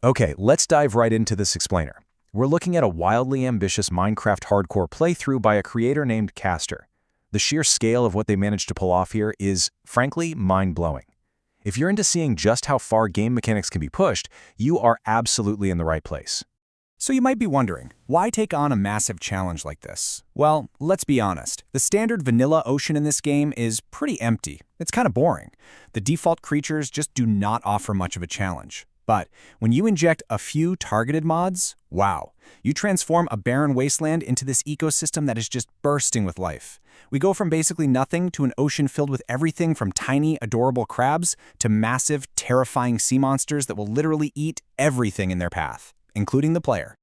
Okay, let's dive right into this explainer. We're looking at a wildly ambitious Minecraft hardcore playthrough by a creator named Caster. The sheer scale of what they managed to pull off here is, frankly, mind-blowing. If you're into seeing just how far game mechanics can be pushed, you are absolutely in the right place. So you might be wondering, why take on a massive challenge like this? Well, let's be honest. The standard vanilla ocean in this game is pretty empty. It's kind of boring. The default creatures just do not offer much of a challenge. But when you inject a few targeted mods, wow, you transform a barren wasteland into this ecosystem that is just bursting with life. We go from basically nothing to an ocean filled with everything from tiny, adorable crabs to massive, terrifying sea monsters that will literally eat everything in their path, including the player.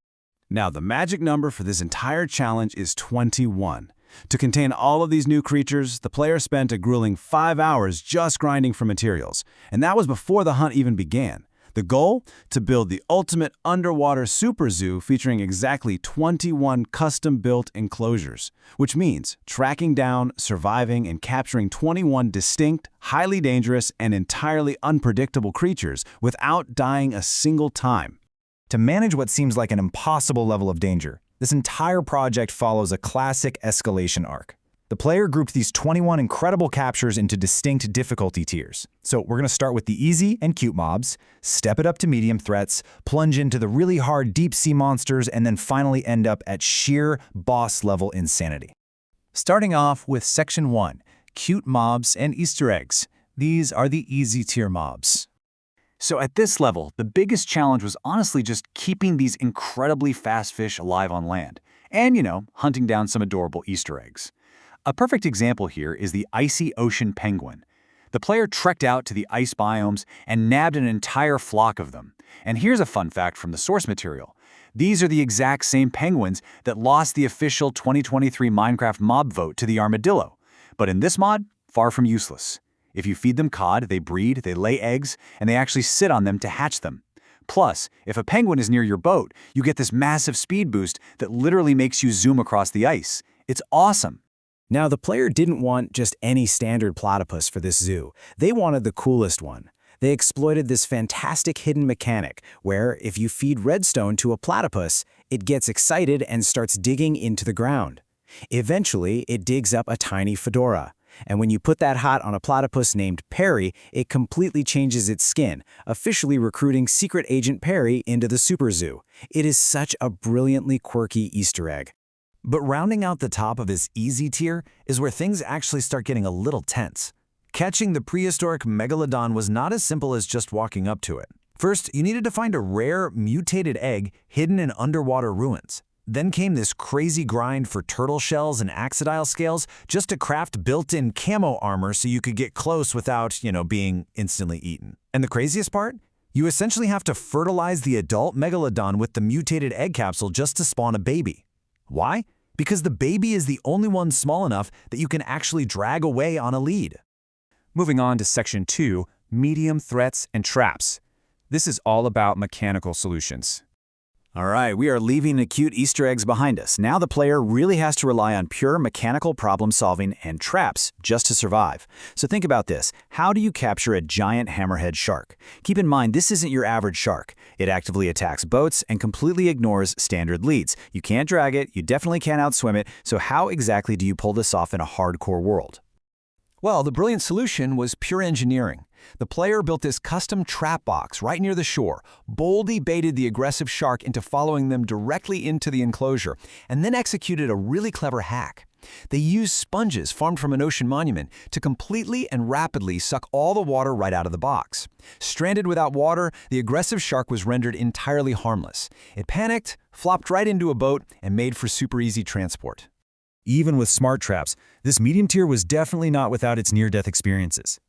Now, the magic number for this entire challenge is 21. To contain all of these new creatures, the player spent a grueling 5 hours just grinding for materials, and that was before the hunt even began. The goal? To build the ultimate underwater super zoo featuring exactly 21 custom-built enclosures, which means tracking down, surviving, and capturing 21 distinct, highly dangerous, and entirely unpredictable creatures without dying a single time. To manage what seems like an impossible level of danger, this entire project follows a classic escalation arc. The player grouped these 21 incredible captures into distinct difficulty tiers. So we're going to start with the easy and cute mobs, step it up to medium threats, plunge into the really hard deep sea monsters, and then finally end up at sheer boss-level insanity. Starting off with Section 1, Cute Mobs and Easter Eggs. These are the easy tier mobs. So at this level, the biggest challenge was honestly just keeping these incredibly fast fish alive on land. And, hunting down some adorable Easter eggs. A perfect example here is the icy ocean penguin. The player trekked out to the ice biomes and nabbed an entire flock of them. And here's a fun fact from the source material. These are the exact same penguins that lost the official 2023 Minecraft mob vote to the armadillo. But in this mod, far from useless. If you feed them cod, they breed, they lay eggs, and they actually sit on them to hatch them. Plus, if a penguin is near your boat, you get this massive speed boost that literally makes you zoom across the ice. It's awesome. Now, the player didn't want just any standard platypus for this zoo. They wanted the coolest one. They exploited this fantastic hidden mechanic where if you feed redstone to a platypus, it gets excited and starts digging into the ground. Eventually, it digs up a tiny fedora. And when you put that hot on a platypus named Perry, it completely changes its skin, officially recruiting Secret Agent Perry into the Super Zoo. It is such a brilliantly quirky Easter egg. But rounding out the top of this easy tier is where things actually start getting a little tense. Catching the prehistoric Megalodon was not as simple as just walking up to it. First, you needed to find a rare, mutated egg hidden in underwater ruins. Then came this crazy grind for turtle shells and axodile scales just to craft built-in camo armor so you could get close without, being instantly eaten. And the craziest part? You essentially have to fertilize the adult Megalodon with the mutated egg capsule just to spawn a baby. Why? Because the baby is the only one small enough that you can actually drag away on a lead. Moving on to Section 2, Medium Threats and Traps. This is all about mechanical solutions. All right, we are leaving the cute Easter eggs behind us. Now the player really has to rely on pure mechanical problem solving and traps just to survive. So think about this. How do you capture a giant hammerhead shark? Keep in mind, this isn't your average shark. It actively attacks boats and completely ignores standard leads. You can't drag it, you definitely can't outswim it, so how exactly do you pull this off in a hardcore world? Well, the brilliant solution was pure engineering. The player built this custom trap box right near the shore, boldly baited the aggressive shark into following them directly into the enclosure, and then executed a really clever hack. They used sponges farmed from an ocean monument to completely and rapidly suck all the water right out of the box. Stranded without water, the aggressive shark was rendered entirely harmless. It panicked, flopped right into a boat, and made for super easy transport. Even with smart traps, this medium tier was definitely not without its near-death experiences.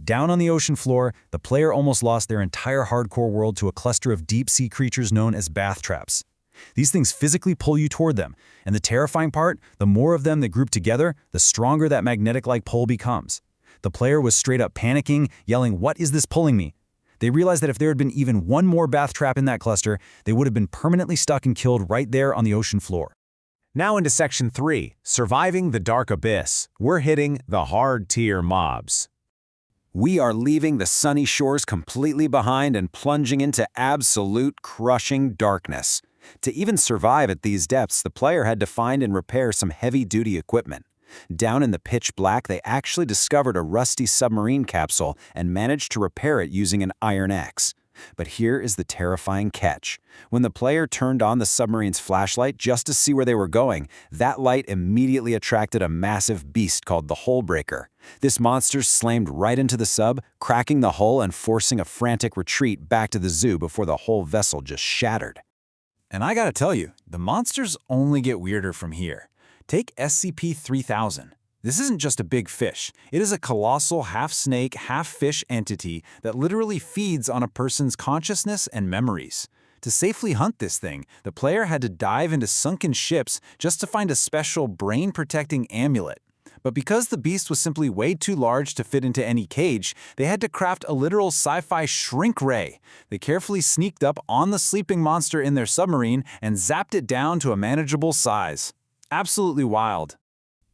Down on the ocean floor, the player almost lost their entire hardcore world to a cluster of deep-sea creatures known as bath traps. These things physically pull you toward them, and the terrifying part, the more of them that group together, the stronger that magnetic-like pull becomes. The player was straight up panicking, yelling, "What is this pulling me?" They realized that if there had been even one more bath trap in that cluster, they would have been permanently stuck and killed right there on the ocean floor. Now into Section 3, Surviving the Dark Abyss. We're hitting the hard tier mobs. We are leaving the sunny shores completely behind and plunging into absolute crushing darkness. To even survive at these depths, the player had to find and repair some heavy-duty equipment. Down in the pitch black, they actually discovered a rusty submarine capsule and managed to repair it using an iron axe. But here is the terrifying catch. When the player turned on the submarine's flashlight just to see where they were going, that light immediately attracted a massive beast called the Hullbreaker. This monster slammed right into the sub, cracking the hull and forcing a frantic retreat back to the zoo before the whole vessel just shattered. And I gotta tell you, the monsters only get weirder from here. Take SCP-3000. This isn't just a big fish. It is a colossal half-snake, half-fish entity that literally feeds on a person's consciousness and memories. To safely hunt this thing, the player had to dive into sunken ships just to find a special brain-protecting amulet. But because the beast was simply way too large to fit into any cage, they had to craft a literal sci-fi shrink ray. They carefully sneaked up on the sleeping monster in their submarine and zapped it down to a manageable size. Absolutely wild.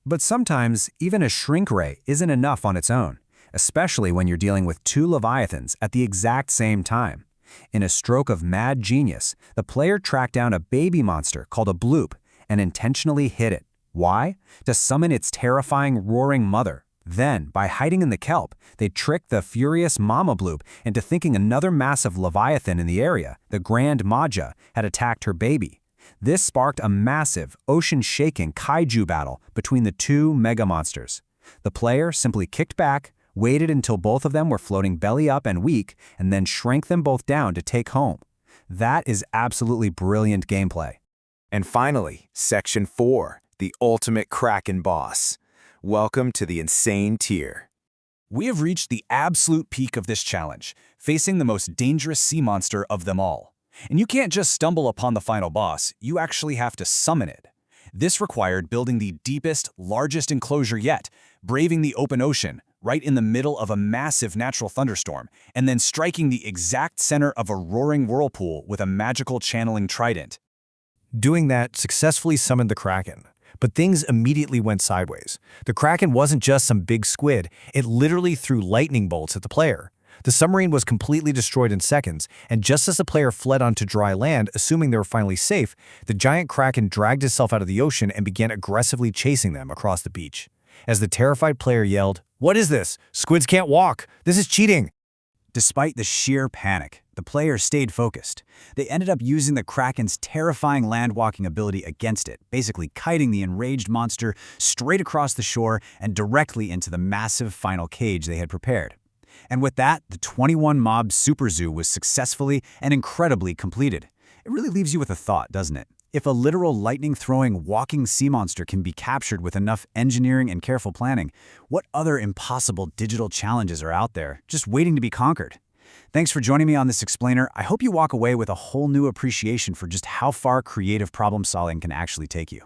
But sometimes, even a shrink ray isn't enough on its own, especially when you're dealing with two leviathans at the exact same time. In a stroke of mad genius, the player tracked down a baby monster called a bloop and intentionally hit it. Why? To summon its terrifying roaring mother. Then, by hiding in the kelp, they tricked the furious mama bloop into thinking another massive leviathan in the area, the Grand Maja, had attacked her baby. This sparked a massive, ocean-shaking kaiju battle between the two mega monsters. The player simply kicked back, waited until both of them were floating belly up and weak, and then shrank them both down to take home. That is absolutely brilliant gameplay. And finally, Section 4, the ultimate Kraken boss. Welcome to the insane tier. We have reached the absolute peak of this challenge, facing the most dangerous sea monster of them all. And you can't just stumble upon the final boss, you actually have to summon it. This required building the deepest, largest enclosure yet, braving the open ocean, right in the middle of a massive natural thunderstorm, and then striking the exact center of a roaring whirlpool with a magical channeling trident. Doing that successfully summoned the Kraken. But things immediately went sideways. The Kraken wasn't just some big squid, it literally threw lightning bolts at the player. The submarine was completely destroyed in seconds, and just as the player fled onto dry land, assuming they were finally safe, the giant Kraken dragged itself out of the ocean and began aggressively chasing them across the beach. As the terrified player yelled, "What is this? Squids can't walk! This is cheating!" Despite the sheer panic, the player stayed focused. They ended up using the Kraken's terrifying land-walking ability against it, basically kiting the enraged monster straight across the shore and directly into the massive final cage they had prepared. And with that, the 21-mob super zoo was successfully and incredibly completed. It really leaves you with a thought, doesn't it? If a literal lightning-throwing walking sea monster can be captured with enough engineering and careful planning, what other impossible digital challenges are out there, just waiting to be conquered? Thanks for joining me on this explainer. I hope you walk away with a whole new appreciation for just how far creative problem-solving can actually take you.